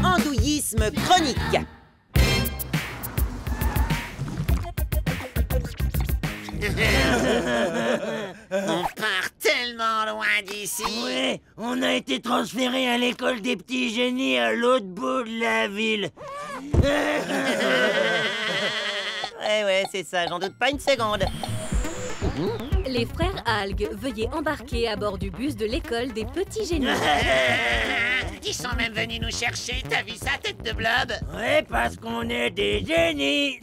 andouillisme chronique. On part tellement loin d'ici. Ouais, on a été transféré à l'école des petits génies à l'autre bout de la ville. Ouais, c'est ça, j'en doute pas une seconde. Les frères Algues, veuillez embarquer à bord du bus de l'école des petits génies. Ils sont même venus nous chercher, t'as vu ça, tête de blob? Ouais, parce qu'on est des génies.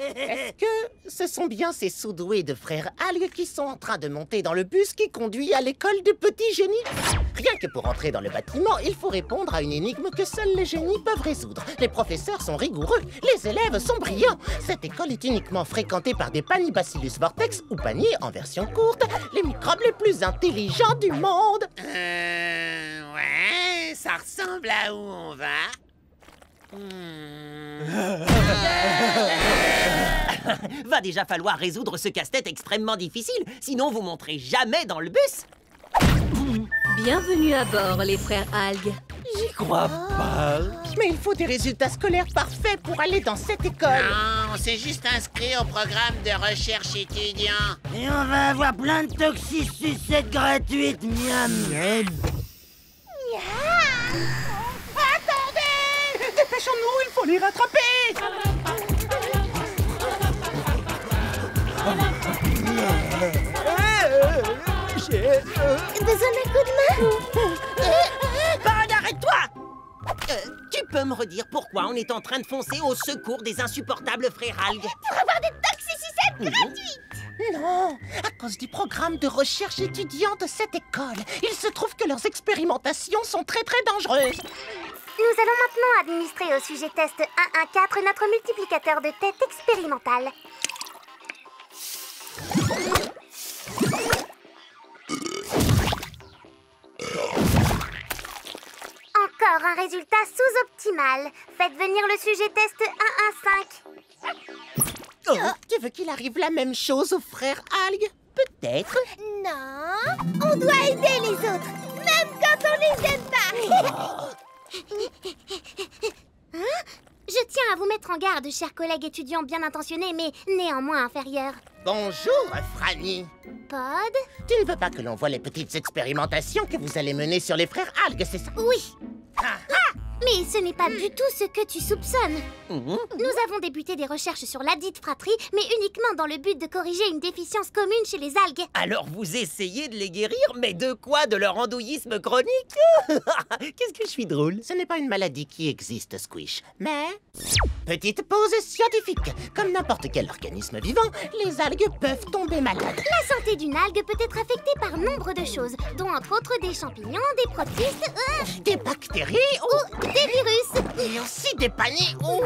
Est-ce que ce sont bien ces sous-doués de frères Algues qui sont en train de monter dans le bus qui conduit à l'école des petits génies? Rien que pour entrer dans le bâtiment, il faut répondre à une énigme que seuls les génies peuvent résoudre. Les professeurs sont rigoureux, les élèves sont brillants. Cette école est uniquement fréquentée par des Panibacillus vortex ou paniers en version courte, les microbes les plus intelligents du monde. Ouais, ça ressemble à où on va. Va déjà falloir résoudre ce casse-tête extrêmement difficile, sinon vous monterez jamais dans le bus. Bienvenue à bord, les frères Algues. J'y crois pas. Mais il faut des résultats scolaires parfaits pour aller dans cette école. Non, c'est juste inscrit au programme de recherche étudiant. Et on va avoir plein de toxisucettes gratuites, miam. Attendez! Dépêchons-nous, il faut les rattraper! Besoin d'un coup de main? Bug, arrête-toi! Tu peux me redire pourquoi on est en train de foncer au secours des insupportables frères Algues? Pour avoir des toxicicettes gratuites! Non, à cause du programme de recherche étudiant de cette école. Il se trouve que leurs expérimentations sont très dangereuses. Nous allons maintenant administrer au sujet test 114 notre multiplicateur de tête expérimental. Encore un résultat sous-optimal. Faites venir le sujet test 115. Oh, tu veux qu'il arrive la même chose aux frères Algues? Peut-être. Non, on doit aider les autres, même quand on les aime pas. Hein? Je tiens à vous mettre en garde, chers collègues étudiants bien intentionnés, mais néanmoins inférieurs. Bonjour, Franny. Pod? Tu ne veux pas que l'on voie les petites expérimentations que vous allez mener sur les frères Algues, c'est ça? Oui. Ah, Mais ce n'est pas du tout ce que tu soupçonnes. Nous avons débuté des recherches sur ladite fratrie, mais uniquement dans le but de corriger une déficience commune chez les algues. Alors vous essayez de les guérir, mais de quoi? De leur andouillisme chronique? Qu'est-ce que je suis drôle? ce n'est pas une maladie qui existe, Squish. Mais... petite pause scientifique. Comme n'importe quel organisme vivant, les algues peuvent tomber malades. La santé d'une algue peut être affectée par nombre de choses, dont entre autres des champignons, des protistes, Des bactéries ou des virus. et aussi des paniers ou...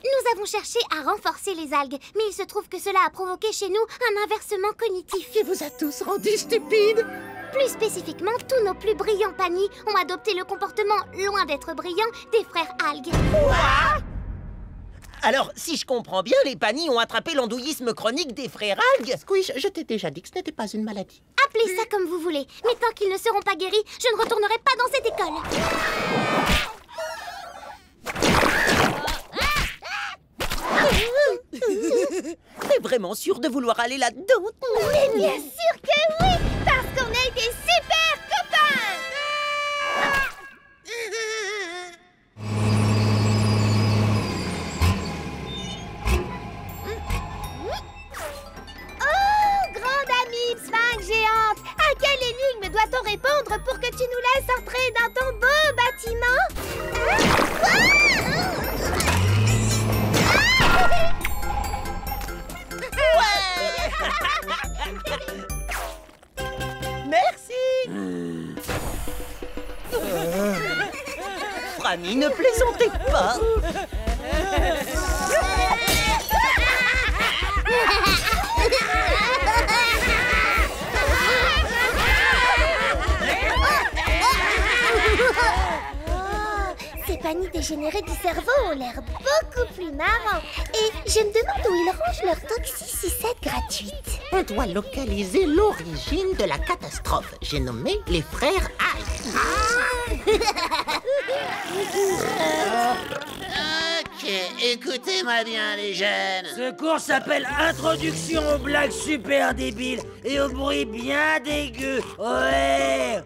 Nous avons cherché à renforcer les algues, mais il se trouve que cela a provoqué chez nous un inversement cognitif. qui vous a tous rendus stupides. Plus spécifiquement, tous nos plus brillants panis ont adopté le comportement, loin d'être brillant, des frères algues. Alors, si je comprends bien, les panis ont attrapé l'andouillisme chronique des frères Algues. Squish, je t'ai déjà dit que ce n'était pas une maladie. Appelez ça comme vous voulez, mais tant qu'ils ne seront pas guéris, je ne retournerai pas dans cette école. T'es vraiment sûr de vouloir aller là-dedans? Mais bien sûr que oui, parce qu'on a été super copains. Oh, grande amie sphinx géante, à quelle énigme doit-on répondre pour que tu nous laisses entrer dans ton beau bâtiment? Merci. Franny, ne plaisantez pas. C'est Panny dégénérés du cerveau ont l'air beaucoup plus marrants. Et je me demande où ils rangent leur toxicicette gratuite. On doit localiser l'origine de la catastrophe. J'ai nommé les frères Algues. Ok, écoutez-moi bien les jeunes. Ce cours s'appelle Introduction aux blagues super débiles et aux bruits bien dégueux. Ouais.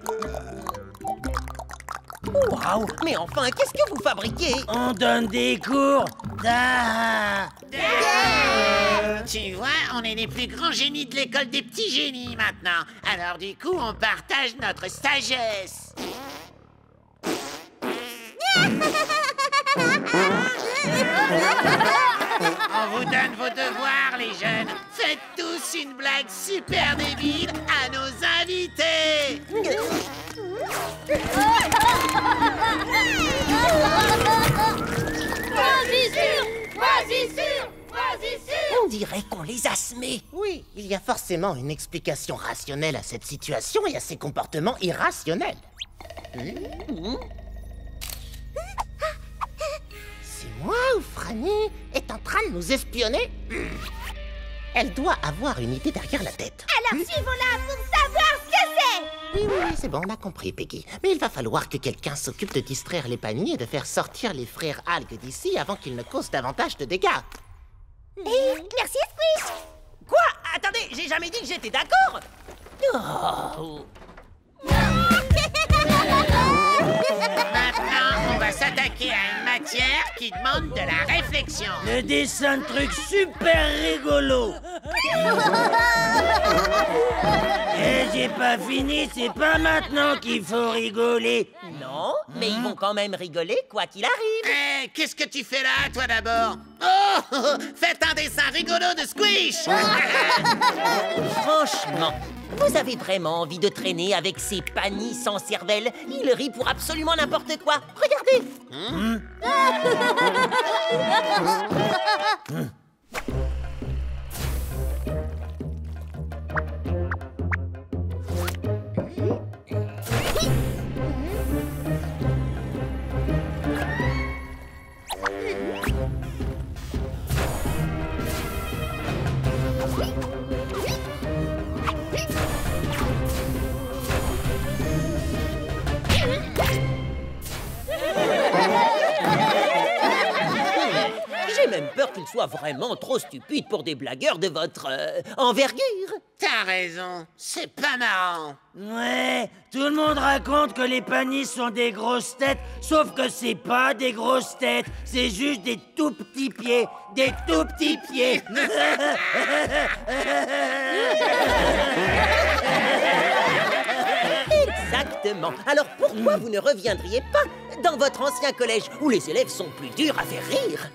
Waouh! Mais enfin, qu'est-ce que vous fabriquez? On donne des cours. Tu vois, on est les plus grands génies de l'école des petits génies maintenant. Alors du coup, on partage notre sagesse. On vous donne vos devoirs, les jeunes. Faites tous une blague super débile à nos invités. On dirait qu'on les a semés. Oui, il y a forcément une explication rationnelle à cette situation et à ces comportements irrationnels. C'est moi ou Franny est en train de nous espionner? Elle doit avoir une idée derrière la tête. Alors suivons-la pour savoir ce que c'est. Oui, c'est bon, on a compris, Peggy. Mais il va falloir que quelqu'un s'occupe de distraire les Panny et de faire sortir les frères Algues d'ici avant qu'ils ne causent davantage de dégâts. Merci Squish. Quoi? Attendez, j'ai jamais dit que j'étais d'accord. Oh. Maintenant, on va s'attaquer à une matière qui demande de la réflexion. Le dessin de trucs super rigolo. Et j'ai pas fini, c'est pas maintenant qu'il faut rigoler. Non, mais ils vont quand même rigoler quoi qu'il arrive. Eh, qu'est-ce que tu fais là, toi d'abord? Oh, faites un dessin rigolo de Squish. Franchement, vous avez vraiment envie de traîner avec ces Panny sans cervelle? Ils rient pour absolument n'importe quoi. Regardez. J'ai même peur qu'ils soient vraiment trop stupides pour des blagueurs de votre envergure. T'as raison, c'est pas marrant. Ouais, tout le monde raconte que les Panny sont des grosses têtes, sauf que c'est pas des grosses têtes, c'est juste des tout petits pieds, des tout petits pieds. Exactement. Alors pourquoi vous ne reviendriez pas dans votre ancien collège où les élèves sont plus durs à faire rire?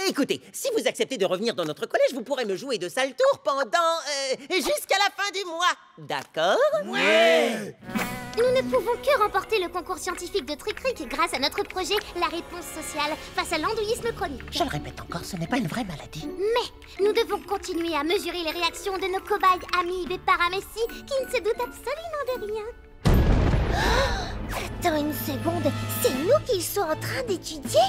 Écoutez, si vous acceptez de revenir dans notre collège, vous pourrez me jouer de sales tours pendant jusqu'à la fin du mois. D'accord? Ouais. Nous ne pouvons que remporter le concours scientifique de Trick-Trick grâce à notre projet La réponse sociale face à l'andouillisme chronique. Je le répète encore, ce n'est pas une vraie maladie. Mais nous devons continuer à mesurer les réactions de nos cobayes Amibes et Paramessi qui ne se doutent absolument de rien. Oh, attends une seconde, c'est nous qu'ils sont en train d'étudier?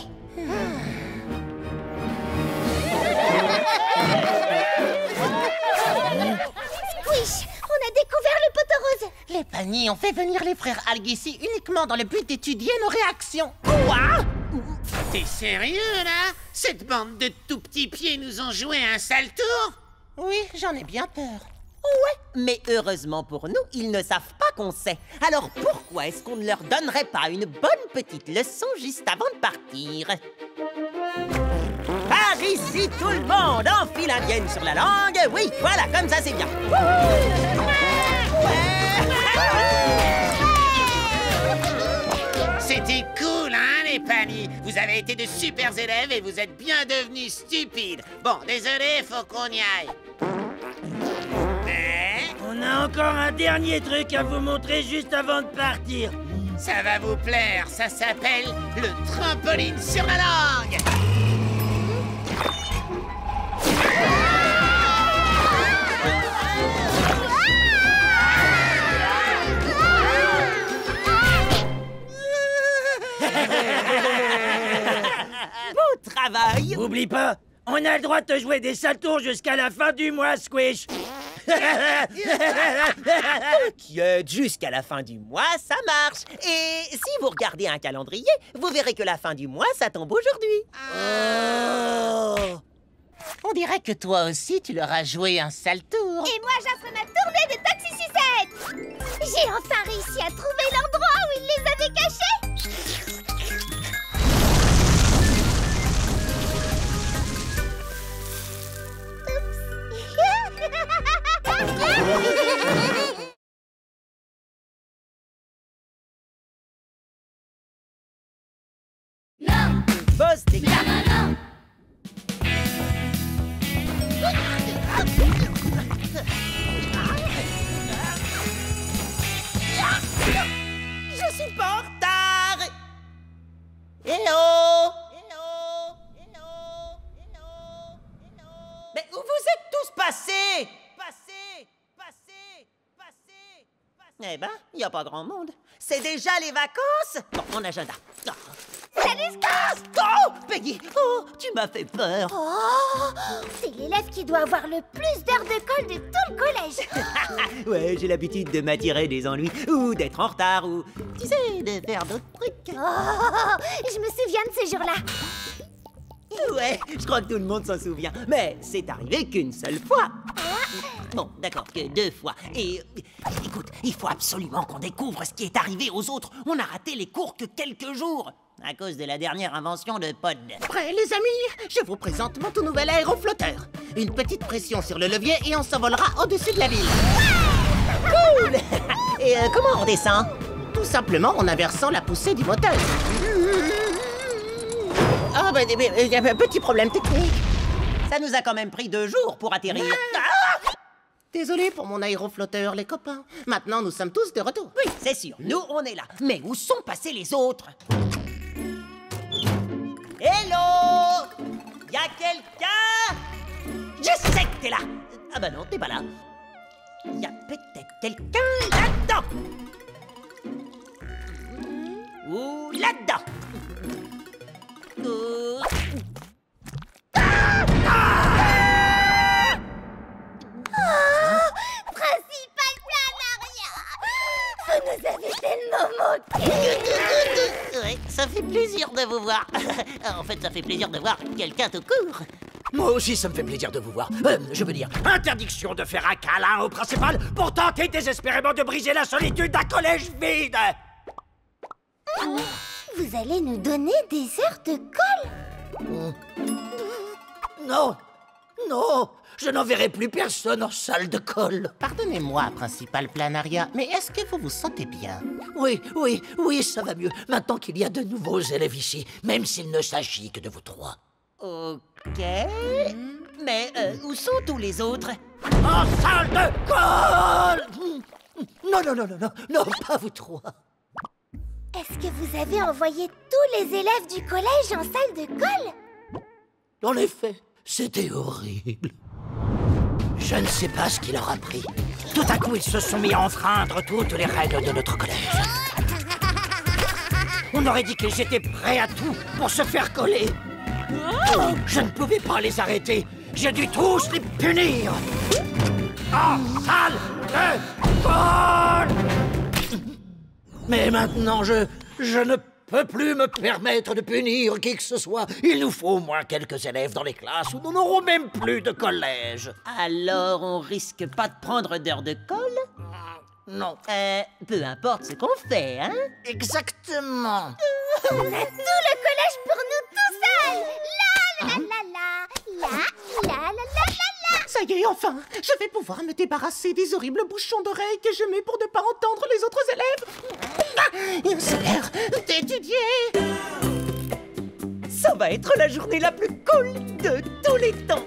Squish, on a découvert le poteau rose. Les Panny ont fait venir les frères Algues ici uniquement dans le but d'étudier nos réactions. Quoi? T'es sérieux, là? Cette bande de tout petits pieds nous ont joué un sale tour? Oui, j'en ai bien peur. Ouais, mais heureusement pour nous, ils ne savent pas qu'on sait. Alors pourquoi est-ce qu'on ne leur donnerait pas une bonne petite leçon juste avant de partir? Par ici, tout le monde, enfile indienne sur la langue. Oui, voilà, comme ça, c'est bien. C'était cool, hein, les Panny? Vous avez été de super élèves et vous êtes bien devenus stupides. Bon, désolé, faut qu'on y aille. Mais On a encore un dernier truc à vous montrer juste avant de partir. ça va vous plaire, ça s'appelle le trampoline sur la langue. Oublie pas, on a le droit de te jouer des sales tours jusqu'à la fin du mois, Squish. T'inquiète, jusqu'à la fin du mois, ça marche. Et si vous regardez un calendrier, vous verrez que la fin du mois, ça tombe aujourd'hui. Oh. On dirait que toi aussi, tu leur as joué un sale tour. Et moi, j'offre ma tournée de toxicicette. J'ai enfin réussi à trouver l'endroit où ils les avaient cachés. Boss des gars. Je suis pas en retard. Eh oh! Mais où vous êtes tous passés? Eh ben, il n'y a pas grand monde. C'est déjà les vacances? Bon, mon agenda. Oh. Salut, Stas! Oh, Peggy! Oh, tu m'as fait peur. Oh, c'est l'élève qui doit avoir le plus d'heures de colle de tout le collège. Ouais, j'ai l'habitude de m'attirer des ennuis, ou d'être en retard, ou, tu sais, de faire d'autres trucs. Oh, je me souviens de ces jours-là. Ouais, je crois que tout le monde s'en souvient. Mais c'est arrivé qu'une seule fois. Bon, d'accord, que 2 fois. Et écoute, il faut absolument qu'on découvre ce qui est arrivé aux autres. On a raté les cours que quelques jours, à cause de la dernière invention de Pod. Prêts, les amis? Je vous présente mon tout nouvel aéroflotteur. Une petite pression sur le levier et on s'envolera au-dessus de la ville. Cool. Et comment on descend? Tout simplement en inversant la poussée du moteur. Ah, ben, il y a un petit problème technique. Ça nous a quand même pris 2 jours pour atterrir. Ah! Désolé pour mon aéroflotteur, les copains. Maintenant, nous sommes tous de retour. Oui, c'est sûr, nous, on est là. Mais où sont passés les autres? Hello! Y'a quelqu'un? Je sais que t'es là! Ah bah non, t'es pas là. Y'a peut-être quelqu'un là-dedans! Ou là-dedans! Principal Planaria, vous nous avez tellement manqué. Ouais, ça fait plaisir de vous voir. En fait, ça fait plaisir de voir quelqu'un tout court. Moi aussi, ça me fait plaisir de vous voir. Je veux dire, interdiction de faire un câlin au principal pour tenter désespérément de briser la solitude d'un collège vide. Vous allez nous donner des heures de colle? Non, non, je n'enverrai plus personne en salle de colle. Pardonnez-moi, principal Planaria, mais est-ce que vous vous sentez bien? Oui, ça va mieux. Maintenant qu'il y a de nouveaux élèves ici, même s'il ne s'agit que de vous 3. Ok. Mais où sont tous les autres? En salle de colle! Non, pas vous 3. Est-ce que vous avez envoyé tous les élèves du collège en salle de colle? En effet, c'était horrible. Je ne sais pas ce qui leur a pris. Tout à coup, ils se sont mis à enfreindre toutes les règles de notre collège. On aurait dit qu'ils étaient prêts à tout pour se faire coller. Je ne pouvais pas les arrêter. J'ai dû tous les punir. En salle de colle! Mais maintenant, je ne peux plus me permettre de punir qui que ce soit. Il nous faut au moins quelques élèves dans les classes où nous n'aurons même plus de collège. Alors, on risque pas de prendre d'heures de colle? Non. Peu importe ce qu'on fait, hein? Exactement. On a tout le collège pour nous tout seuls. La la la la la la la la la. Ça y est, enfin, je vais pouvoir me débarrasser des horribles bouchons d'oreilles que je mets pour ne pas entendre les autres élèves. C'est l'heure d'étudier. Ça va être la journée la plus cool de tous les temps.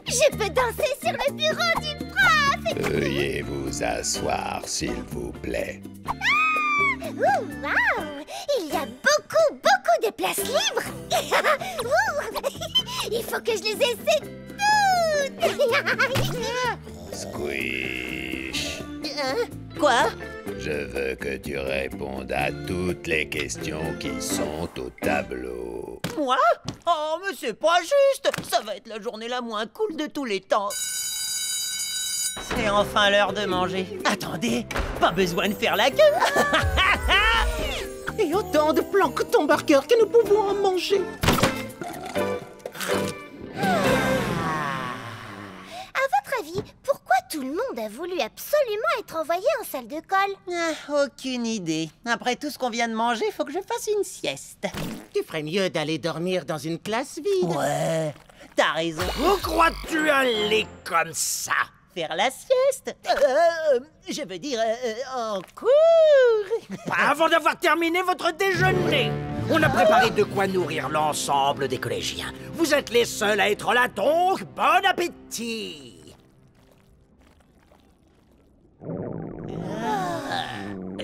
Je peux danser sur le bureau du prof. Veuillez vous asseoir, s'il vous plaît. Ouh, waouh! Il y a beaucoup de places libres. Ouh, il faut que je les essaie toutes. Squish. Quoi? Je veux que tu répondes à toutes les questions qui sont au tableau. Moi? Oh, mais c'est pas juste. Ça va être la journée la moins cool de tous les temps. C'est enfin l'heure de manger. Attendez, pas besoin de faire la queue. Et autant de plancton burger que nous pouvons en manger. À votre avis, pourquoi tout le monde a voulu absolument être envoyé en salle de colle? Aucune idée. Après tout ce qu'on vient de manger, faut que je fasse une sieste. Tu ferais mieux d'aller dormir dans une classe vide. Ouais, t'as raison. Où crois-tu aller comme ça? Faire la sieste. Je veux dire, en cours. Pas avant d'avoir terminé votre déjeuner. On a préparé de quoi nourrir l'ensemble des collégiens. Vous êtes les seuls à être là, donc bon appétit.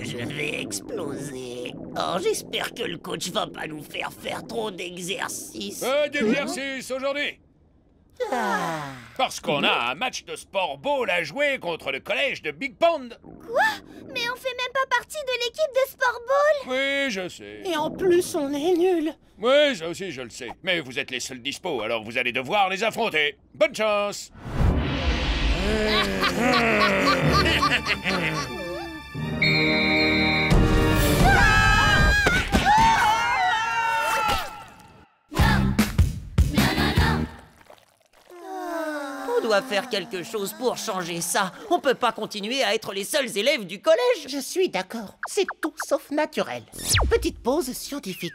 Je vais exploser. Oh, j'espère que le coach va pas nous faire trop d'exercices. Pas d'exercice aujourd'hui. Parce qu'on a un match de sport ball à jouer contre le collège de Big Pond. Quoi? Mais on fait même pas partie de l'équipe de sport-ball. Oui, je sais. Et en plus, on est nuls. Oui, ça aussi, je le sais. Mais vous êtes les seuls dispo, alors vous allez devoir les affronter. Bonne chance. On doit faire quelque chose pour changer ça. On peut pas continuer à être les seuls élèves du collège. Je suis d'accord. C'est tout sauf naturel. Petite pause scientifique.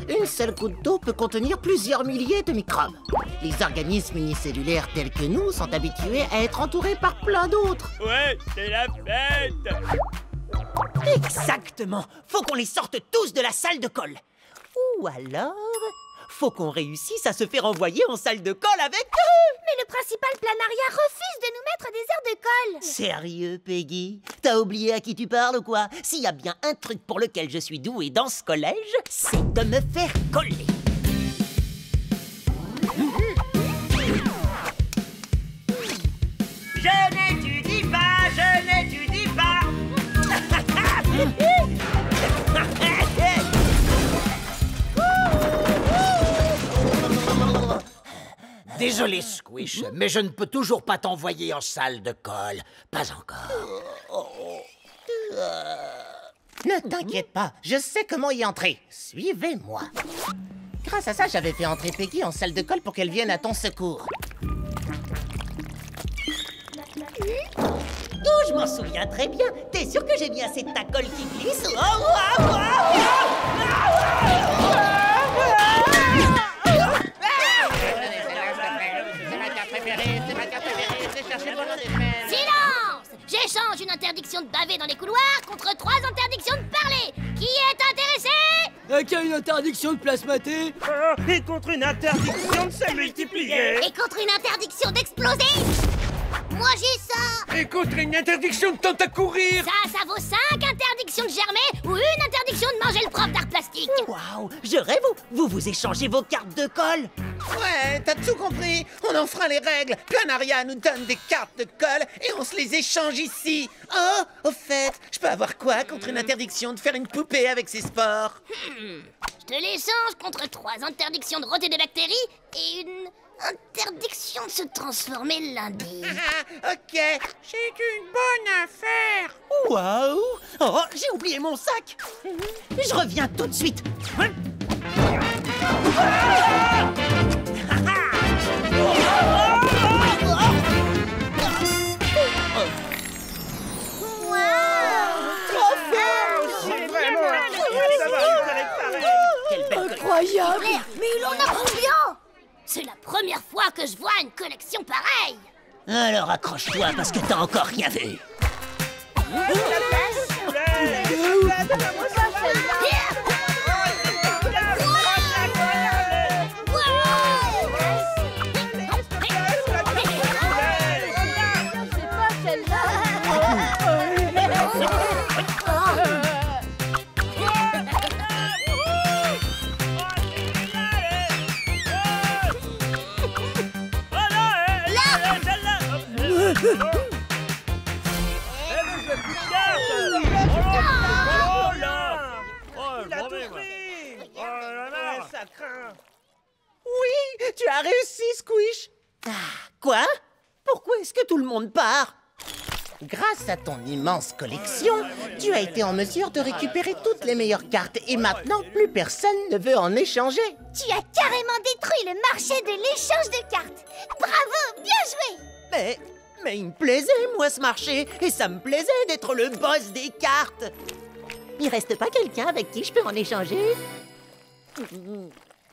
Une seule goutte d'eau peut contenir plusieurs milliers de microbes. Les organismes unicellulaires tels que nous sont habitués à être entourés par plein d'autres. Ouais, c'est la fête. Exactement. Faut qu'on les sorte tous de la salle de colle. Ou alors, faut qu'on réussisse à se faire envoyer en salle de colle avec eux. Mais le principal planaria refuse de nous mettre des heures de colle. Sérieux, Peggy? T'as oublié à qui tu parles ou quoi? S'il y a bien un truc pour lequel je suis douée dans ce collège, c'est de me faire coller. Je n'étudie pas, je n'étudie pas. Désolé, Squish, mais je ne peux toujours pas t'envoyer en salle de colle. Pas encore. Ne t'inquiète pas, je sais comment y entrer. Suivez-moi. Grâce à ça, j'avais fait entrer Peggy en salle de colle pour qu'elle vienne à ton secours. Oh, je m'en souviens très bien. T'es sûr que j'ai mis assez de ta colle qui glisse? Oh, oh, oh, Silence! J'échange une interdiction de baver dans les couloirs contre 3 interdictions de parler. Qui est intéressé? Qui a une interdiction de plasmater? Et contre une interdiction de se multiplier. Et contre une interdiction d'exploser? Moi j'ai ça! Et contre une interdiction de tentacourir. Ça vaut 5 interdictions de germer ou une interdiction de manger le prof d'art plastique. waouh, je rêve. Vous échangez vos cartes de colle. Ouais, t'as tout compris. On enfreint les règles. Planaria nous donne des cartes de colle et on se les échange ici. Oh, au fait, je peux avoir quoi contre une interdiction de faire une poupée avec ses spores? Je te l'échange contre 3 interdictions de roter des bactéries et une interdiction de se transformer lundi. Ok, c'est une bonne affaire. Waouh! Oh, j'ai oublié mon sac. Je reviens tout de suite. Incroyable! Mais il en a combien? C'est la première fois que je vois une collection pareille. Alors accroche-toi parce que t'as encore rien vu. Tu as réussi, Squish! Quoi? Pourquoi est-ce que tout le monde part? Grâce à ton immense collection, tu as été en mesure de récupérer toutes les meilleures cartes et maintenant, plus personne ne veut en échanger. Tu as carrément détruit le marché de l'échange de cartes. Bravo, bien joué. Mais il me plaisait, moi, ce marché. Et ça me plaisait d'être le boss des cartes. Il reste pas quelqu'un avec qui je peux en échanger?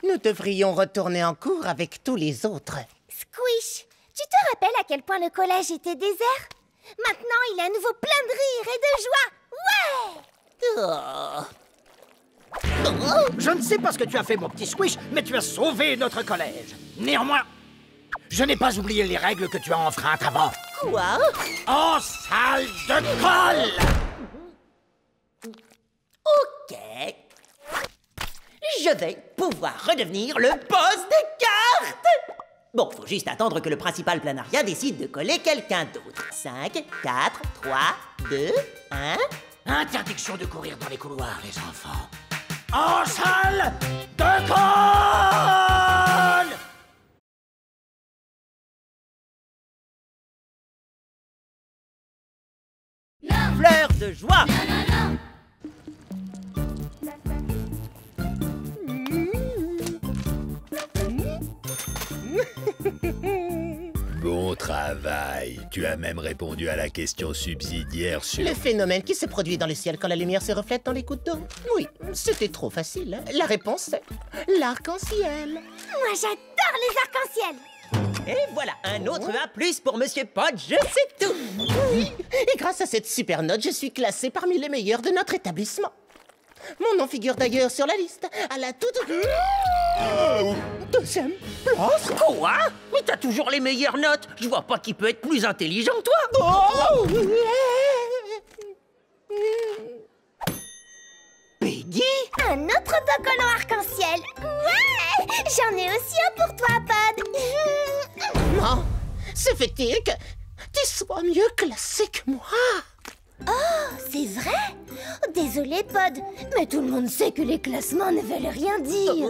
Nous devrions retourner en cours avec tous les autres. Squish, tu te rappelles à quel point le collège était désert? Maintenant, il est à nouveau plein de rire et de joie. Ouais! Je ne sais pas ce que tu as fait, mon petit Squish, mais tu as sauvé notre collège. Néanmoins, je n'ai pas oublié les règles que tu as enfreintes avant. Quoi? En salle de colle! Ok. Je vais pouvoir redevenir le boss des cartes! Bon, faut juste attendre que le principal Planaria décide de coller quelqu'un d'autre. 5, 4, 3, 2, 1... Interdiction de courir dans les couloirs, les enfants. En salle de colle! Fleur de joie! Bon travail. Tu as même répondu à la question subsidiaire sur... Le phénomène qui se produit dans le ciel quand la lumière se reflète dans les gouttes d'eau. Oui, c'était trop facile. La réponse, c'est l'arc-en-ciel. Moi, j'adore les arcs-en-ciel. Et voilà, un autre A+ pour Monsieur Pod, je sais tout! Oui, et grâce à cette super note, je suis classé parmi les meilleurs de notre établissement. Mon nom figure d'ailleurs sur la liste, à la toute... deuxième place. Quoi? Mais t'as toujours les meilleures notes. Je vois pas qui peut être plus intelligent que toi. Oh. Peggy? Un autre autocollant arc-en-ciel. Ouais! J'en ai aussi un pour toi, Pod. Non, se fait-il que tu sois mieux classé que moi? Oh, c'est vrai? Désolé, Pod, mais tout le monde sait que les classements ne veulent rien dire.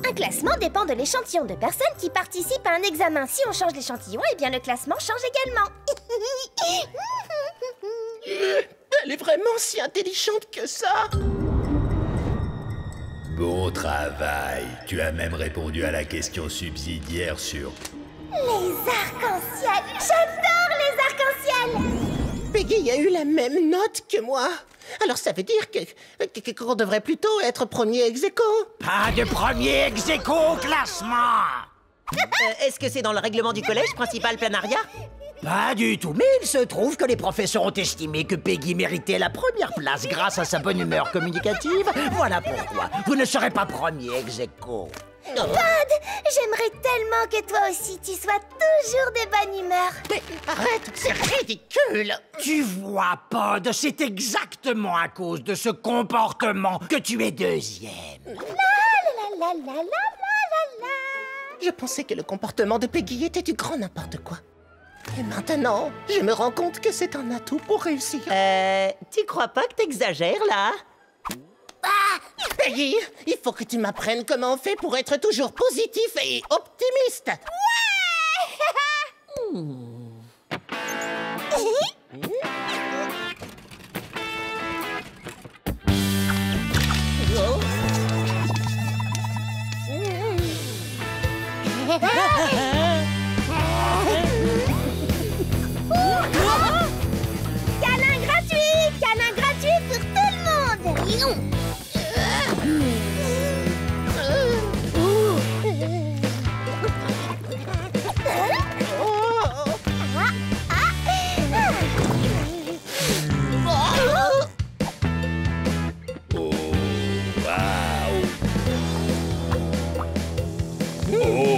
Un classement dépend de l'échantillon de personnes qui participent à un examen. Si on change l'échantillon, eh bien le classement change également. Elle est vraiment si intelligente que ça. Bon travail. Tu as même répondu à la question subsidiaire sur... Les arcs-en-ciel. J'adore les arcs-en-ciel. Peggy a eu la même note que moi. Alors ça veut dire qu'on devrait plutôt être premier ex-aequo. Pas de premier ex-aequo au classement! Est-ce que c'est dans le règlement du collège principal Planaria? Pas du tout, mais il se trouve que les professeurs ont estimé que Peggy méritait la première place grâce à sa bonne humeur communicative. Voilà pourquoi vous ne serez pas premier ex-aequo. Pod, j'aimerais tellement que toi aussi tu sois toujours de bonne humeur. Mais arrête, c'est ridicule. Tu vois, Pod, c'est exactement à cause de ce comportement que tu es deuxième. La. Je pensais que le comportement de Peggy était du grand n'importe quoi. Et maintenant, je me rends compte que c'est un atout pour réussir. Tu crois pas que t'exagères, là? Peggy, il faut que tu m'apprennes comment on fait pour être toujours positif et optimiste. Câlin gratuit pour tout le monde. Oh, waouh! Oh!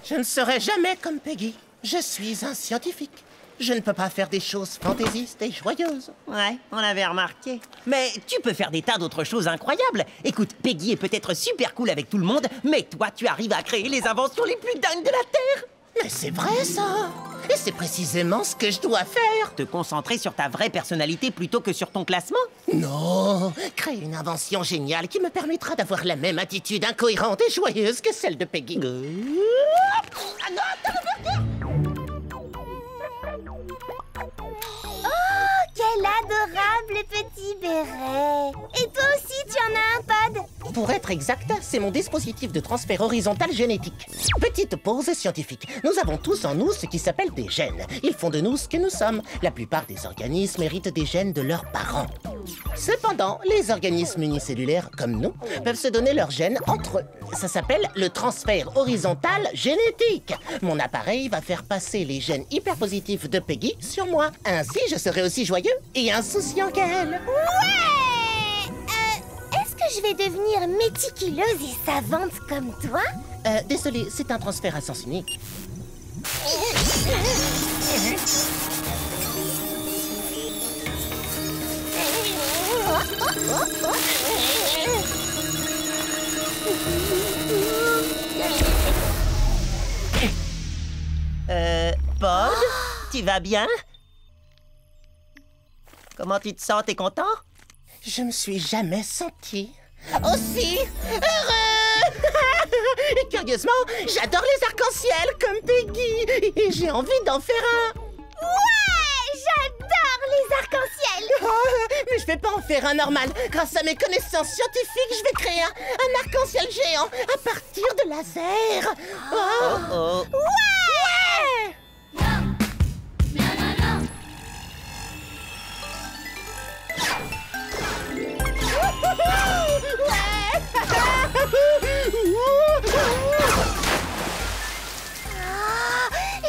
Je ne serai jamais comme Peggy. Je suis un scientifique. Je ne peux pas faire des choses fantaisistes et joyeuses. Ouais, on avait remarqué. Mais tu peux faire des tas d'autres choses incroyables. Écoute, Peggy est peut-être super cool avec tout le monde, mais toi, tu arrives à créer les inventions les plus dingues de la Terre. Mais c'est vrai, ça. Et c'est précisément ce que je dois faire. Te concentrer sur ta vraie personnalité plutôt que sur ton classement? Non, créer une invention géniale qui me permettra d'avoir la même attitude incohérente et joyeuse que celle de Peggy. Ah non, attends. Oh, quel adorable petit béret! Et toi aussi, tu en as un, Pod? Pour être exact, c'est mon dispositif de transfert horizontal génétique. Petite pause scientifique. Nous avons tous en nous ce qui s'appelle des gènes. Ils font de nous ce que nous sommes. La plupart des organismes héritent des gènes de leurs parents. Cependant, les organismes unicellulaires comme nous peuvent se donner leurs gènes entre eux. Ça s'appelle le transfert horizontal génétique. Mon appareil va faire passer les gènes hyperpositifs de Peggy sur moi. Ainsi, je serai aussi joyeux et insouciant qu'elle. Ouais! Est-ce que je vais devenir méticuleuse et savante comme toi? Désolé, c'est un transfert à sens unique. Pod, tu vas bien? Comment tu te sens? T'es content? Je me suis jamais senti aussi heureux. Et curieusement, j'adore les arcs-en-ciel comme Peggy. Et j'ai envie d'en faire un. Ouais! J'adore les arcs-en-ciel! Oh, mais je vais pas en faire un normal. Grâce à mes connaissances scientifiques, je vais créer un arc-en-ciel géant à partir de laser. Oh. Ouais!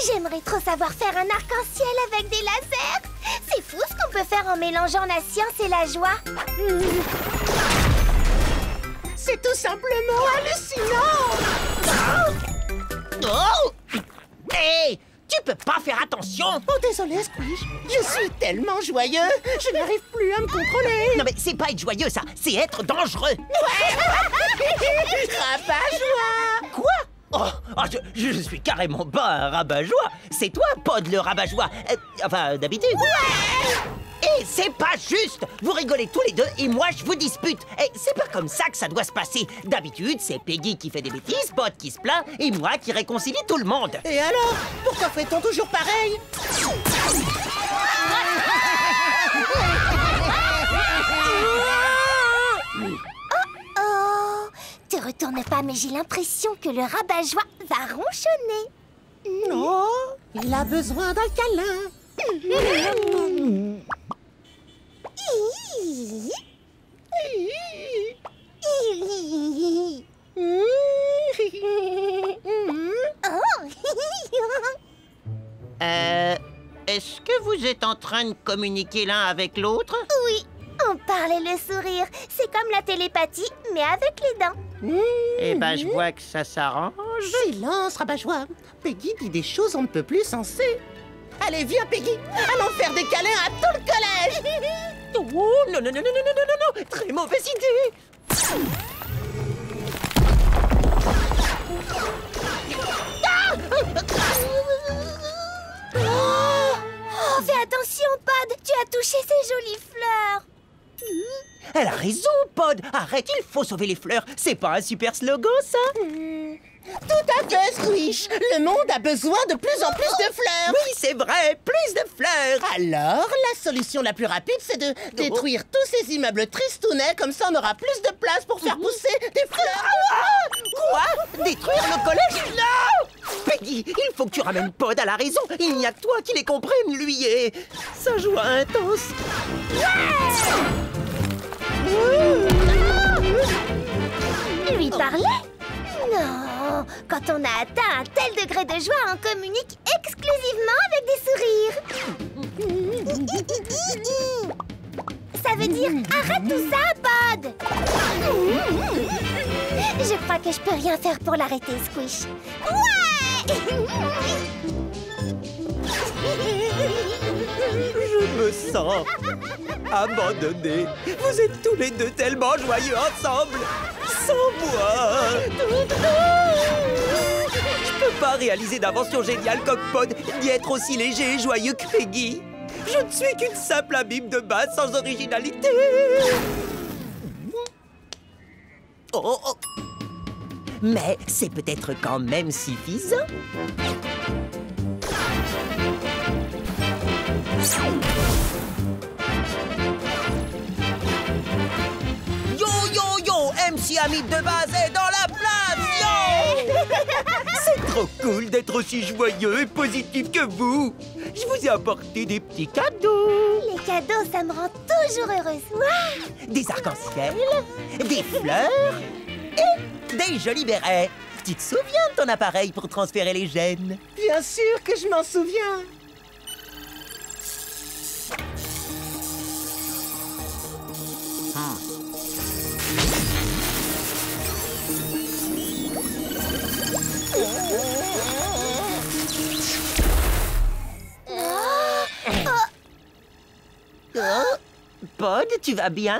J'aimerais trop savoir faire un arc-en-ciel avec des lasers. C'est fou ce qu'on peut faire en mélangeant la science et la joie. C'est tout simplement hallucinant. Oh! Hé! Tu peux pas faire attention! Oh, désolé, Squish. Je suis tellement joyeux, je n'arrive plus à me contrôler. Non mais c'est pas être joyeux, ça. C'est être dangereux. Rabat-joie. Quoi? Oh, je suis carrément pas un rabat-joie. C'est toi, Pod, le rabat-joie. Enfin, d'habitude. Ouais! Et c'est pas juste. Vous rigolez tous les deux et moi, je vous dispute. Et c'est pas comme ça que ça doit se passer. D'habitude, c'est Peggy qui fait des bêtises, Pod qui se plaint et moi qui réconcilie tout le monde. Et alors? Pourquoi fait-on toujours pareil? Te retourne pas, mais j'ai l'impression que le rabat-joie va ronchonner. Non, il a besoin d'un câlin. Est-ce que vous êtes en train de communiquer l'un avec l'autre? Oui, on parle et le sourire. C'est comme la télépathie, mais avec les dents. Eh ben, je vois que ça s'arrange. Silence, rabat-joie. Peggy dit des choses on ne peut plus sensées. Allez, viens, Peggy. Allons faire des câlins à tout le collège. Oh, non. Très mauvaise idée. Oh, fais attention, Pod. Tu as touché ces jolies fleurs. Elle a raison, Pod. Arrête, il faut sauver les fleurs. C'est pas un super slogan, ça? Tout à fait, Squish. Le monde a besoin de plus en plus de fleurs. Oui, c'est vrai, plus de fleurs. Alors, la solution la plus rapide, c'est de détruire tous ces immeubles tristounets. Comme ça, on aura plus de place pour faire pousser des fleurs. Quoi? Détruire le collège? Non! Peggy, il faut que tu ramènes Pod à la raison. Il n'y a que toi qui les comprenne, lui, et sa joie intense. Lui parler? Non, quand on a atteint un tel degré de joie, on communique exclusivement avec des sourires. Ça veut dire arrête tout ça, Pod. Je crois que je peux rien faire pour l'arrêter, Squish. Ouais! Je me sens abandonné. Vous êtes tous les deux tellement joyeux ensemble. Sans moi. Je peux pas réaliser d'invention géniale comme Pod, ni être aussi léger et joyeux que Peggy. Je ne suis qu'une simple amibe de base sans originalité. Oh, oh. Mais c'est peut-être quand même suffisant. Yo, yo, yo, MC Amibe de base est dans la place, yo. C'est trop cool d'être aussi joyeux et positif que vous. Je vous ai apporté des petits cadeaux. Les cadeaux, ça me rend toujours heureuse. Ouah. Des arcs-en-ciel, des fleurs et des jolis bérets. Tu te souviens de ton appareil pour transférer les gènes? Bien sûr que je m'en souviens. Oh, Pod, tu vas bien?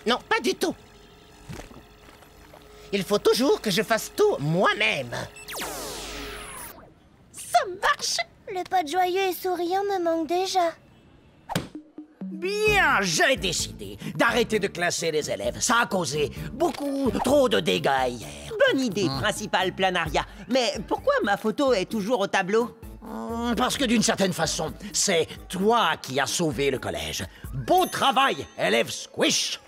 Non, pas du tout. Il faut toujours que je fasse tout moi-même. Ça marche. Le Pod joyeux et souriant me manque déjà. Bien, j'ai décidé d'arrêter de classer les élèves. Ça a causé beaucoup trop de dégâts hier. Bonne idée, principal planaria. Mais pourquoi ma photo est toujours au tableau? Parce que d'une certaine façon, c'est toi qui as sauvé le collège. Beau travail, élève Squish!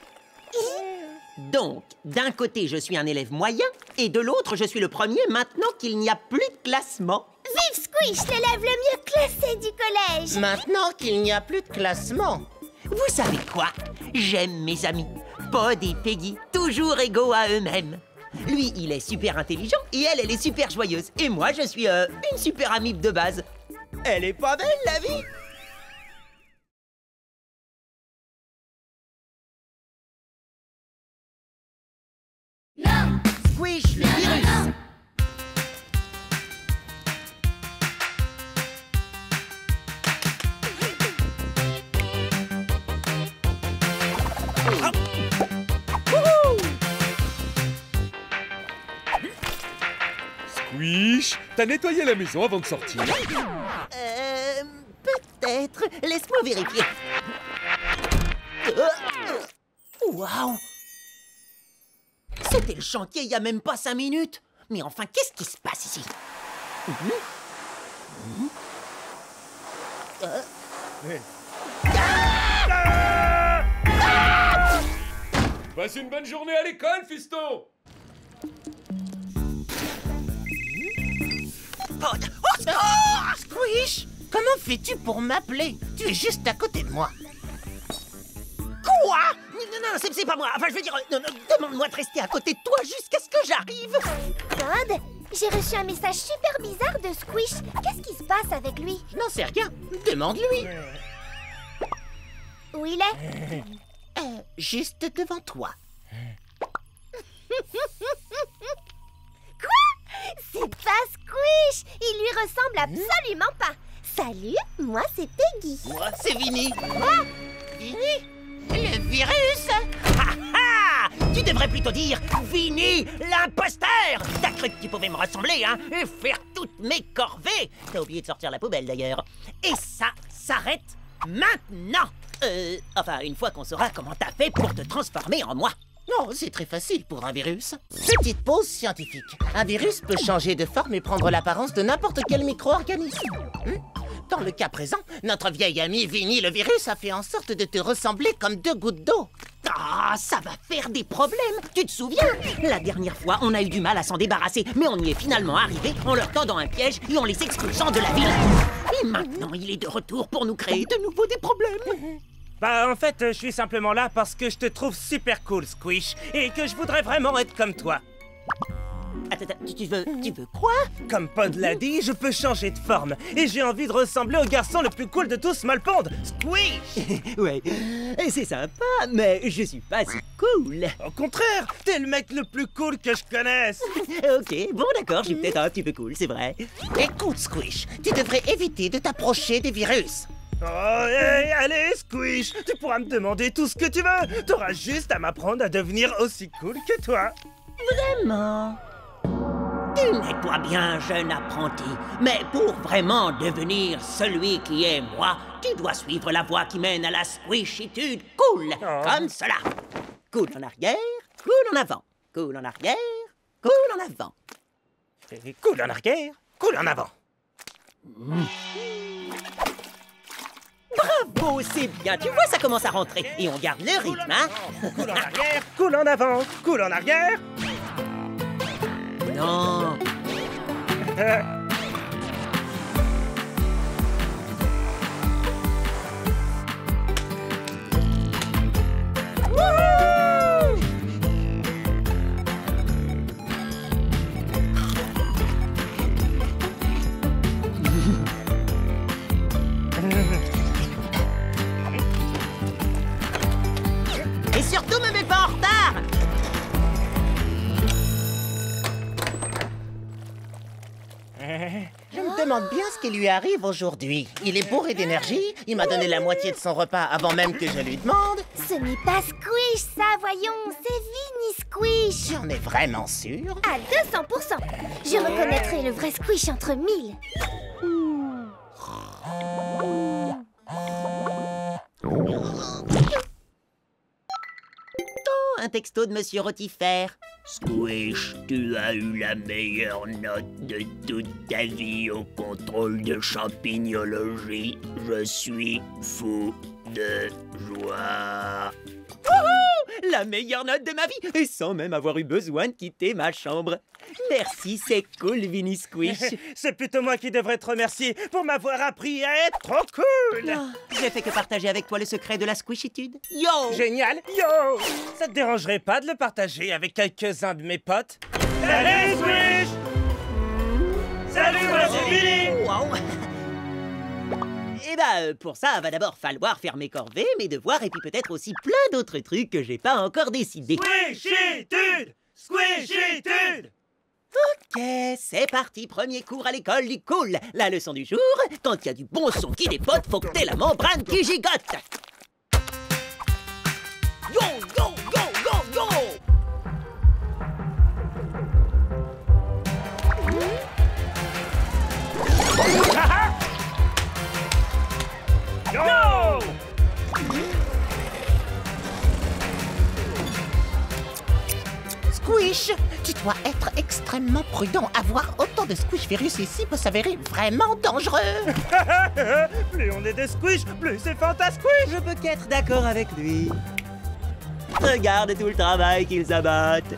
Donc, d'un côté, je suis un élève moyen, et de l'autre, je suis le premier maintenant qu'il n'y a plus de classement. Vive Squish, l'élève le mieux classé du collège. Maintenant qu'il n'y a plus de classement. Vous savez quoi? J'aime mes amis, Pod et Peggy, toujours égaux à eux-mêmes. Lui, il est super intelligent, et elle est super joyeuse. Et moi, je suis une super amibe de base. Elle est pas belle, la vie? Squish, le virus! Squish, t'as nettoyé la maison avant de sortir? Peut-être. Laisse-moi vérifier. Waouh! C'était le chantier il y a même pas 5 minutes. Mais enfin, qu'est-ce qui se passe ici? Passe une bonne journée à l'école, fiston! Pod, au secours! Squish, comment fais-tu pour m'appeler? Tu es juste à côté de moi. Quoi? Non, c'est pas moi. Enfin, je veux dire, demande-moi de rester à côté de toi jusqu'à ce que j'arrive. Pod, j'ai reçu un message super bizarre de Squish. Qu'est-ce qui se passe avec lui? Je n'en sais rien. Demande-lui. Où il est? Juste devant toi. Quoi? C'est pas Squish. Il lui ressemble absolument pas. Salut, moi c'est Peggy. Moi, c'est Vinny. Quoi? Vinny? Le virus? Tu devrais plutôt dire Vinny, l'imposteur! T'as cru que tu pouvais me ressembler, hein? Et faire toutes mes corvées! T'as oublié de sortir la poubelle, d'ailleurs. Et ça s'arrête maintenant! Enfin, une fois qu'on saura comment t'as fait pour te transformer en moi. Non, c'est très facile pour un virus. Petite pause scientifique. Un virus peut changer de forme et prendre l'apparence de n'importe quel micro-organisme. Dans le cas présent, notre vieil ami Vinny le virus a fait en sorte de te ressembler comme 2 gouttes d'eau. Ah, ça va faire des problèmes. Tu te souviens? La dernière fois, on a eu du mal à s'en débarrasser, mais on y est finalement arrivé en leur tendant un piège et en les expulsant de la ville. Et maintenant, il est de retour pour nous créer de nouveau des problèmes. Bah en fait, je suis simplement là parce que je te trouve super cool, Squish, et que je voudrais vraiment être comme toi. Attends, tu veux quoi? Comme Pod l'a dit, je peux changer de forme, et j'ai envie de ressembler au garçon le plus cool de tous, Malpond, Squish. Ouais, c'est sympa, mais je suis pas si cool. Au contraire, t'es le mec le plus cool que je connaisse. Ok, bon d'accord, je suis peut-être un petit peu cool, c'est vrai. Écoute, Squish, tu devrais éviter de t'approcher des virus. Oh, hey, allez, Squish, tu pourras me demander tout ce que tu veux. T'auras juste à m'apprendre à devenir aussi cool que toi. Vraiment? Calme-toi bien, jeune apprenti. Mais pour vraiment devenir celui qui est moi, tu dois suivre la voie qui mène à la squishitude cool. Comme cela. Cool en arrière, cool en avant. Cool en arrière, cool en avant. Et cool en arrière, cool en avant. Bravo, c'est bien. Tu vois, ça commence à rentrer. Et on garde le rythme, hein? Cool en arrière, cool en avant, cool en arrière. Non. Et surtout, me mets pas en retard! Je me demande bien ce qui lui arrive aujourd'hui. Il est bourré d'énergie, il m'a donné la moitié de son repas avant même que je lui demande. Ce n'est pas Squish, ça, voyons. C'est Vinny Squish. J'en ai vraiment sûr. À 200%. Je reconnaîtrai le vrai Squish entre 1000. Oh, un texto de Monsieur Rotifère. Squish, tu as eu la meilleure note de toute ta vie au contrôle de champignologie. Je suis fou de joie. Wouhou! La meilleure note de ma vie, et sans même avoir eu besoin de quitter ma chambre. Merci, c'est cool, Vinny Squish. C'est plutôt moi qui devrais te remercier pour m'avoir appris à être trop cool. J'ai fait que partager avec toi le secret de la squishitude. Yo! Génial, yo! Ça te dérangerait pas de le partager avec quelques-uns de mes potes? Salut, Squish! Salut, moi c'est Billy! Wow. Eh ben, pour ça, va d'abord falloir faire mes corvées, mes devoirs, et puis peut-être aussi plein d'autres trucs que j'ai pas encore décidé. Squishitude! Squishitude! Ok, c'est parti, premier cours à l'école du cool. La leçon du jour, quand il y a du bon son qui dépote, faut que t'aies la membrane qui gigote. Yo, yo, yo, yo, yo! Yo! Squish, tu dois être extrêmement prudent. Avoir autant de squish virus ici peut s'avérer vraiment dangereux. Plus on est des squish, plus c'est fantasquish. Je peux qu'être d'accord avec lui. Regarde tout le travail qu'ils abattent.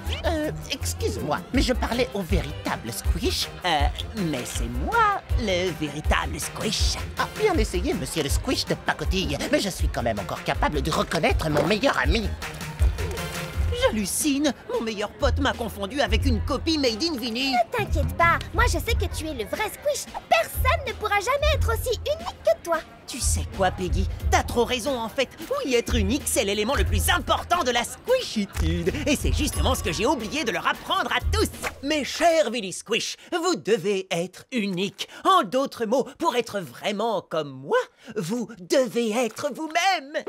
Excuse-moi, mais je parlais au véritable squish. Mais c'est moi, le véritable squish. Ah, bien essayé, monsieur le squish de pacotille. Mais je suis quand même encore capable de reconnaître mon meilleur ami. J'hallucine. Mon meilleur pote m'a confondu avec une copie made in Vinny. Ne t'inquiète pas, moi je sais que tu es le vrai Squish. Personne ne pourra jamais être aussi unique que toi. Tu sais quoi, Peggy? T'as trop raison, en fait. Oui, être unique, c'est l'élément le plus important de la squishitude. Et c'est justement ce que j'ai oublié de leur apprendre à tous. Mes chers Vinny Squish, vous devez être unique. En d'autres mots, pour être vraiment comme moi, vous devez être vous-même.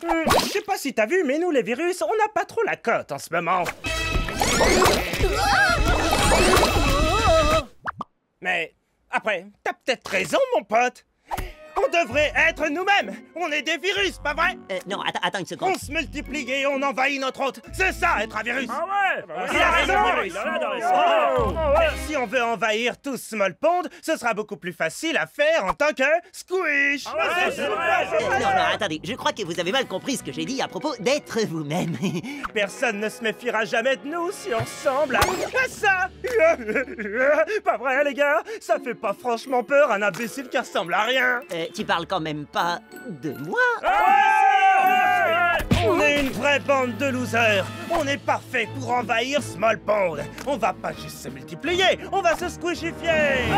Je sais pas si t'as vu, mais nous, les virus, on n'a pas trop la cote en ce moment. Mais après, t'as peut-être raison, mon pote. On devrait être nous-mêmes. On est des virus, pas vrai? Non, attends une seconde. On se multiplie et on envahit notre hôte. C'est ça, être un virus. Ah ouais? Il a raison. Si on veut envahir tout Small Pond, ce sera beaucoup plus facile à faire en tant que squish. Non, attendez, je crois que vous avez mal compris ce que j'ai dit à propos d'être vous-même. Personne ne se méfiera jamais de nous si on ressemble à ça. Pas vrai, les gars? Ça fait pas franchement peur un imbécile qui ressemble à rien. Tu parles quand même pas de moi. On est une vraie bande de losers. On est parfait pour envahir Small Pond. On va pas juste se multiplier, on va se squishifier.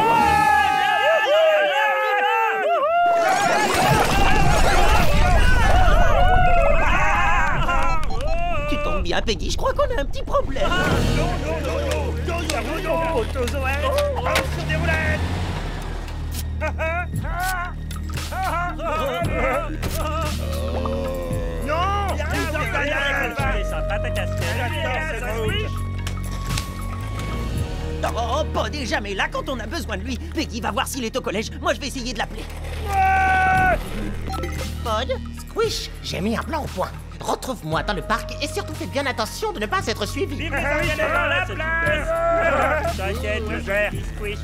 Tu tombes bien, Peggy, je crois qu'on a un petit problème. Sur des roulettes. Non! Oh, Pod est jamais là quand on a besoin de lui. Peggy va voir s'il est au collège. Moi, je vais essayer de l'appeler. Pod, Squish, j'ai mis un plan au point. Retrouve-moi dans le parc et surtout fais bien attention de ne pas être suivi. Vive les Indiens devant la place! T'inquiète, je gère, Squish.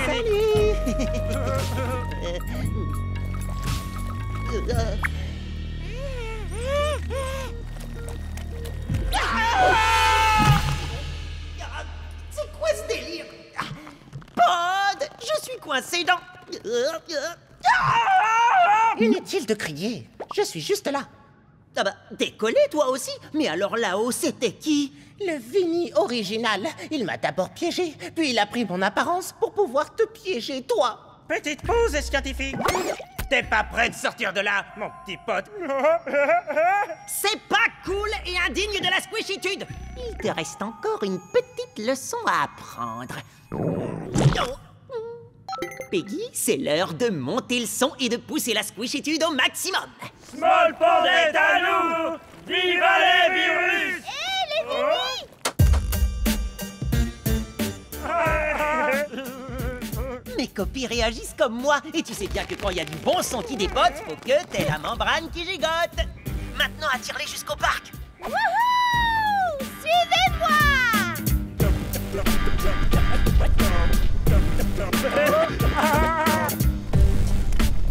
Salut! C'est quoi ce délire? Pod, je suis coincé dans... Inutile de crier, je suis juste là. Ah bah, t'es collé toi aussi? Mais alors là-haut, c'était qui? Le Vinny original. Il m'a d'abord piégé, puis il a pris mon apparence pour pouvoir te piéger, toi. Petite pause scientifique. T'es pas prêt de sortir de là, mon petit pote. C'est pas cool et indigne de la squishitude. Il te reste encore une petite leçon à apprendre. Peggy, c'est l'heure de monter le son et de pousser la squishitude au maximum. Small Pond est à nous! Viva les virus! Mes copies réagissent comme moi. Et tu sais bien que quand il y a du bon son qui dépote, faut que t'aies la membrane qui gigote. Maintenant, attire-les jusqu'au parc. Wouhou! Suivez-moi!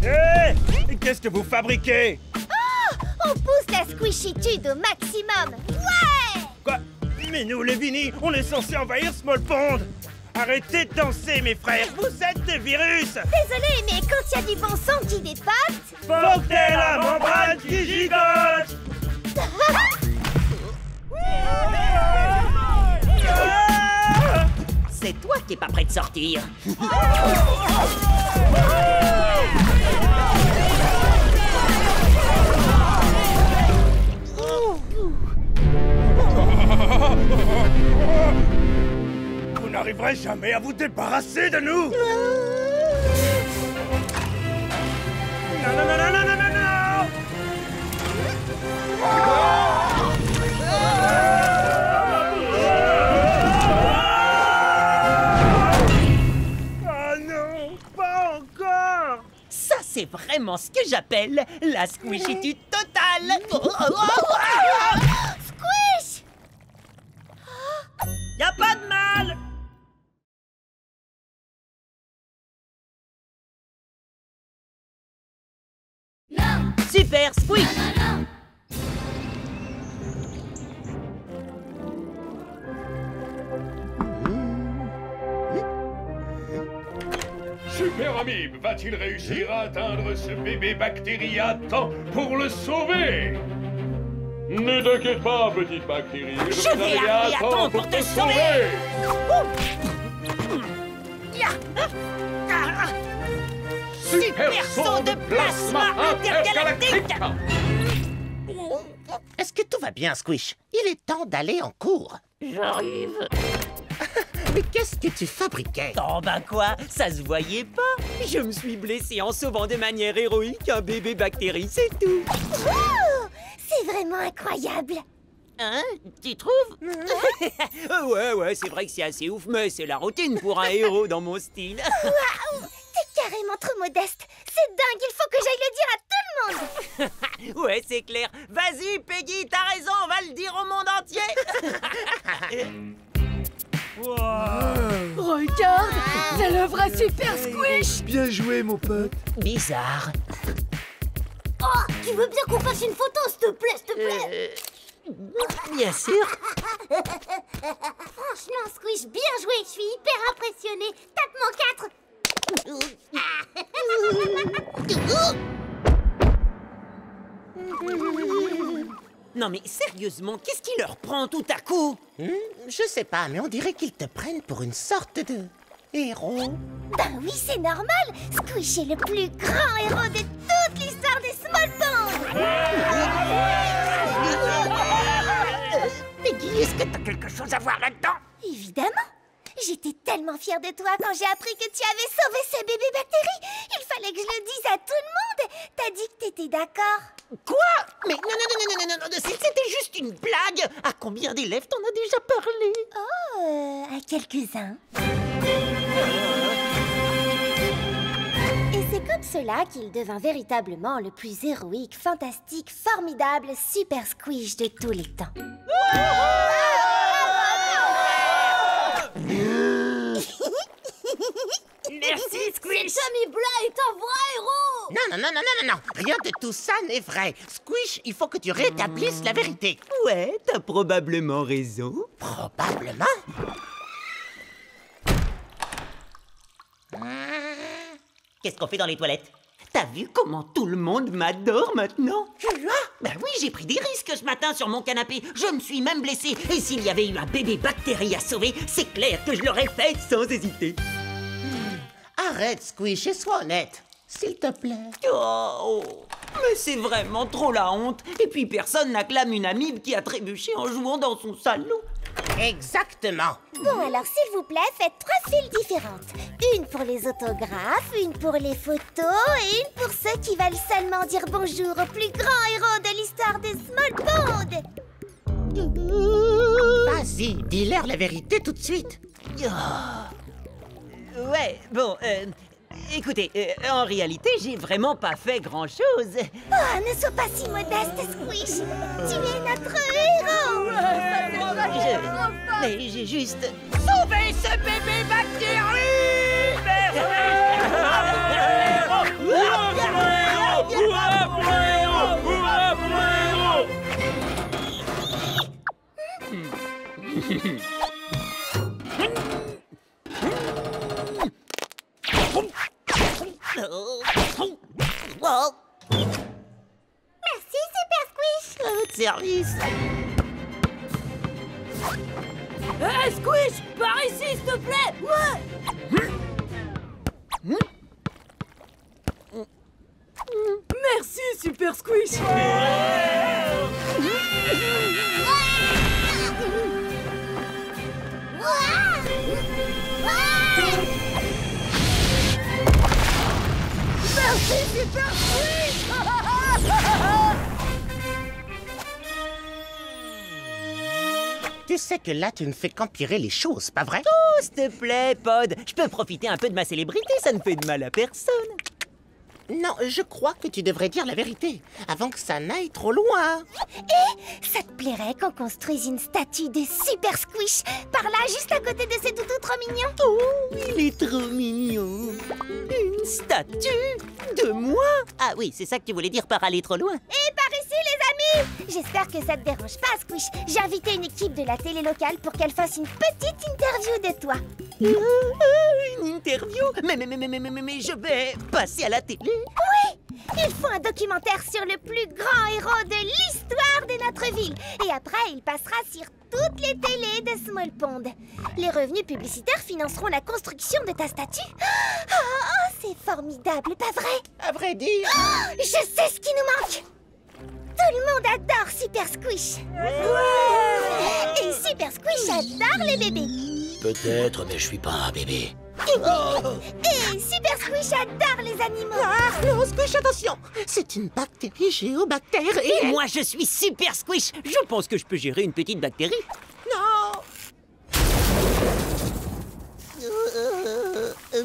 Hé! Qu'est-ce que vous fabriquez? Oh! On pousse la squishitude au maximum! Ouais! Quoi? Mais nous, les Vinny, on est censé envahir Small Pond! Arrêtez de danser, mes frères! Vous êtes des virus! Désolé, mais quand il y a du bon son qui dépote... Faut que t'aies la membrane qui gigote! C'est toi qui es pas prêt de sortir. Vous n'arriverez jamais à vous débarrasser de nous! Non, non, non, non, non, non, non, non! Oh non, pas encore! Ça, c'est vraiment ce que j'appelle la squishitude totale. Squish! Y a pas de mal! Super squish! Super Amibe va-t-il réussir à atteindre ce bébé bactérie à temps pour le sauver? Ne t'inquiète pas, petite bactérie. Je vais arriver à temps pour te sauver. Super saut de plasma intergalactique! Est-ce que tout va bien, Squish? Il est temps d'aller en cours. J'arrive. Mais qu'est-ce que tu fabriquais? Oh ben quoi, ça se voyait pas. Je me suis blessé en sauvant de manière héroïque un bébé bactérie, c'est tout. Oh! C'est vraiment incroyable! Hein? Tu trouves? Ouais, c'est vrai que c'est assez ouf, mais c'est la routine pour un héros dans mon style. Waouh! T'es carrément trop modeste! C'est dingue, il faut que j'aille le dire à tout le monde! Ouais, c'est clair. Vas-y, Peggy, t'as raison, on va le dire au monde entier. Regarde, c'est le vrai Super Squish. Bien joué, mon pote. Bizarre. Oh! Tu veux bien qu'on fasse une photo, s'il te plaît, s'il te plaît? Bien sûr. Franchement, Squish, bien joué, je suis hyper impressionnée. Tape mon 4. Non mais sérieusement, qu'est-ce qui leur prend tout à coup? Je sais pas, mais on dirait qu'ils te prennent pour une sorte de héros. Ben oui, c'est normal. Squish est le plus grand héros de toute l'histoire des Small Pond. Peggy, est-ce que t'as quelque chose à voir là-dedans? Évidemment. J'étais tellement fière de toi quand j'ai appris que tu avais sauvé ces bébés bactéries. Il fallait que je le dise à tout le monde. T'as dit que t'étais d'accord. Quoi? Mais non, c'était juste une blague. À combien d'élèves t'en as déjà parlé? Oh, à quelques-uns. Et c'est comme cela qu'il devint véritablement le plus héroïque, fantastique, formidable Super Squish de tous les temps. Merci, Squish. Cet ami Blas est un vrai héros. Non, rien de tout ça n'est vrai. Squish, il faut que tu rétablisses la vérité. Ouais, t'as probablement raison. Probablement. Qu'est-ce qu'on fait dans les toilettes? T'as vu comment tout le monde m'adore maintenant? Ben oui, j'ai pris des risques ce matin sur mon canapé. Je me suis même blessé. Et s'il y avait eu un bébé bactérie à sauver, c'est clair que je l'aurais fait sans hésiter. Arrête, Squish, et sois honnête. S'il te plaît. Oh, mais c'est vraiment trop la honte. Et puis personne n'acclame une amibe qui a trébuché en jouant dans son salon. Exactement. Bon, alors s'il vous plaît, faites 3 files différentes. Une pour les autographes, une pour les photos et une pour ceux qui veulent seulement dire bonjour au plus grand héros de l'histoire de Smallpond. Vas-y, dis-leur la vérité tout de suite. Ouais, bon, écoutez, en réalité, j'ai vraiment pas fait grand-chose. Oh, ne sois pas si modeste, Squish. Tu es notre héros. Mais j'ai juste... Sauvez ce bébé bactérie! Merci, Super Squish. À votre service. Squish, par ici, s'il te plaît. Merci, Super Squish. Merci, Super Squish. Tu sais que là, tu ne fais qu'empirer les choses, pas vrai? Oh, s'il te plaît, Pod. Je peux profiter un peu de ma célébrité, ça ne fait de mal à personne. Non, je crois que tu devrais dire la vérité, avant que ça n'aille trop loin. Et ça te plairait qu'on construise une statue de Super Squish par là, juste à côté de ces toutous trop mignons? Oh, il est trop mignon. Une statue de moi? Ah oui, c'est ça que tu voulais dire par aller trop loin. Et par ici, les amis! J'espère que ça te dérange pas, Squish. J'ai invité une équipe de la télé locale pour qu'elle fasse une petite interview de toi. Une interview? Mais je vais passer à la télé. Oui! Ils font un documentaire sur le plus grand héros de l'histoire de notre ville. Et après, il passera sur toutes les télés de Smallpond. Les revenus publicitaires financeront la construction de ta statue. Oh, c'est formidable, pas vrai? À vrai dire... Oh, je sais ce qui nous manque! Tout le monde adore Super Squish. Et Super Squish adore les bébés. Peut-être, mais je suis pas un bébé. Et Super Squish adore les animaux. Ah, non, Squish, attention! C'est une bactérie géobactère et... Moi, je suis Super Squish. Je pense que je peux gérer une petite bactérie. Non!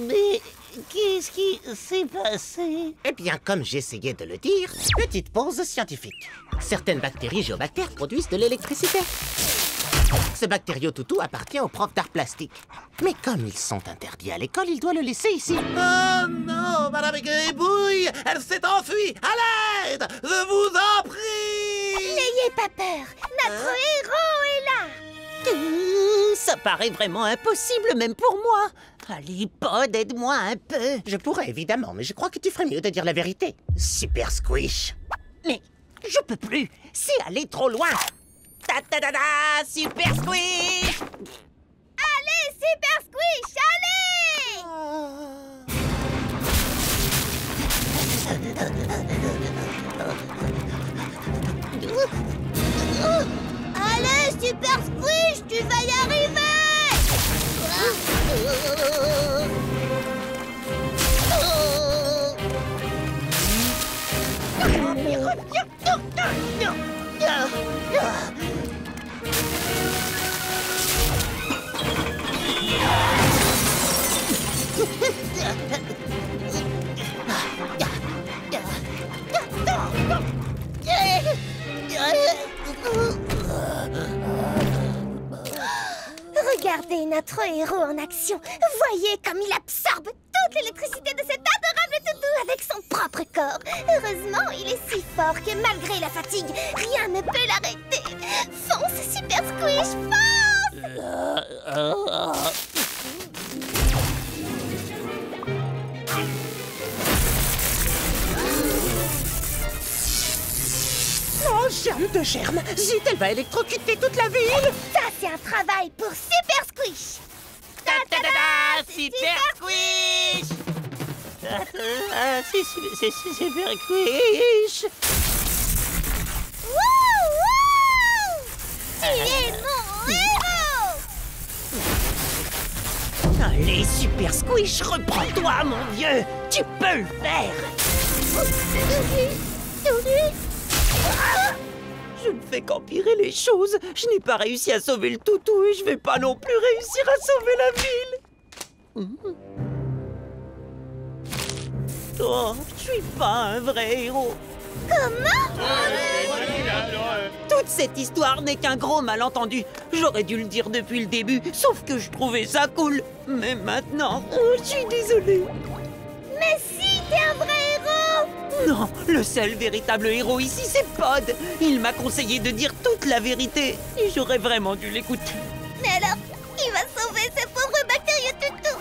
Mais qu'est-ce qui s'est passé? Eh bien, comme j'essayais de le dire, petite pause scientifique. Certaines bactéries géobactères produisent de l'électricité. Ce bactériotoutou appartient au prof d'art plastique. Mais comme ils sont interdits à l'école, il doit le laisser ici. Oh non, Madame Gribouille, elle s'est enfuie. À l'aide! Je vous en prie! N'ayez pas peur. Notre héros est là. Ça paraît vraiment impossible, même pour moi. Allez, Pod, aide-moi un peu. Je pourrais, évidemment, mais je crois que tu ferais mieux de dire la vérité. Super Squish. Mais je peux plus. C'est aller trop loin. Ta-ta-da-da, Super Squish! Allez, Super Squish, allez! Allez, Super Squish, tu vas y arriver! Regardez notre héros en action. Voyez comme il absorbe toute l'électricité de cet adorable toutou avec son propre corps. Heureusement, il est si fort que malgré la fatigue, rien ne peut l'arrêter. Fonce, Super Squish, fonce! Oh, germe de germe! Zut, elle va électrocuter toute la ville! Ça, c'est un travail pour Super Squish! Ta-ta-ta-ta, Super Squish! C'est Super Squish! Wouh! Tu es mon héros! Allez, Super Squish, reprends-toi, mon vieux! Tu peux le faire! Je ne fais qu'empirer les choses. Je n'ai pas réussi à sauver le toutou et je vais pas non plus réussir à sauver la ville. Oh, je suis pas un vrai héros. Comment? Toute cette histoire n'est qu'un gros malentendu. J'aurais dû le dire depuis le début, sauf que je trouvais ça cool. Mais maintenant, je suis désolée. Mais si, t'es un vrai héros! Non, le seul véritable héros ici, c'est Pod. Il m'a conseillé de dire toute la vérité et j'aurais vraiment dû l'écouter. Mais alors, il va sauver ce pauvre bactérieux toutou!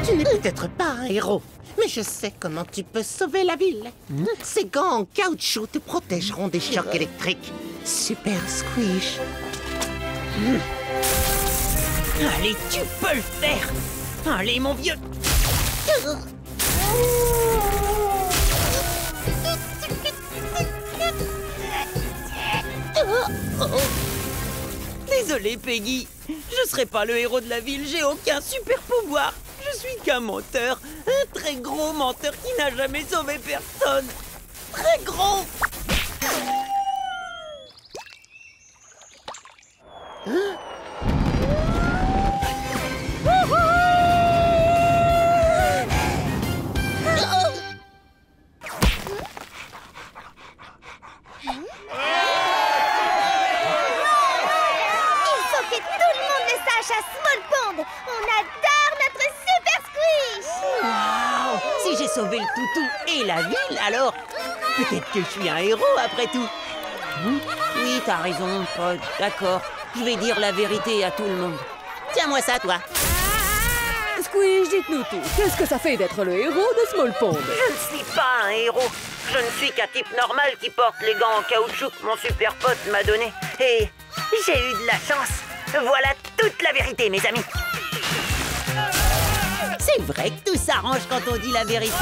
Tu n'es peut-être pas un héros, mais je sais comment tu peux sauver la ville. Ces gants en caoutchouc te protégeront des chocs électriques. Super Squish. Allez, tu peux le faire. Allez, mon vieux. Désolé, Peggy. Je serai pas le héros de la ville, j'ai aucun super pouvoir. Je suis qu'un menteur. Un très gros menteur qui n'a jamais sauvé personne. Très gros. À Small Pond, on adore notre Super Squish! Waouh! Si j'ai sauvé le toutou et la ville, alors peut-être que je suis un héros après tout. Oui, t'as raison, Pod. D'accord. Je vais dire la vérité à tout le monde. Tiens-moi ça, toi. Squish, dites-nous tout. Qu'est-ce que ça fait d'être le héros de Small Pond? Je ne suis pas un héros. Je ne suis qu'un type normal qui porte les gants en caoutchouc que mon super pote m'a donné. Et j'ai eu de la chance. Voilà toute la vérité, mes amis. C'est vrai que tout s'arrange quand on dit la vérité.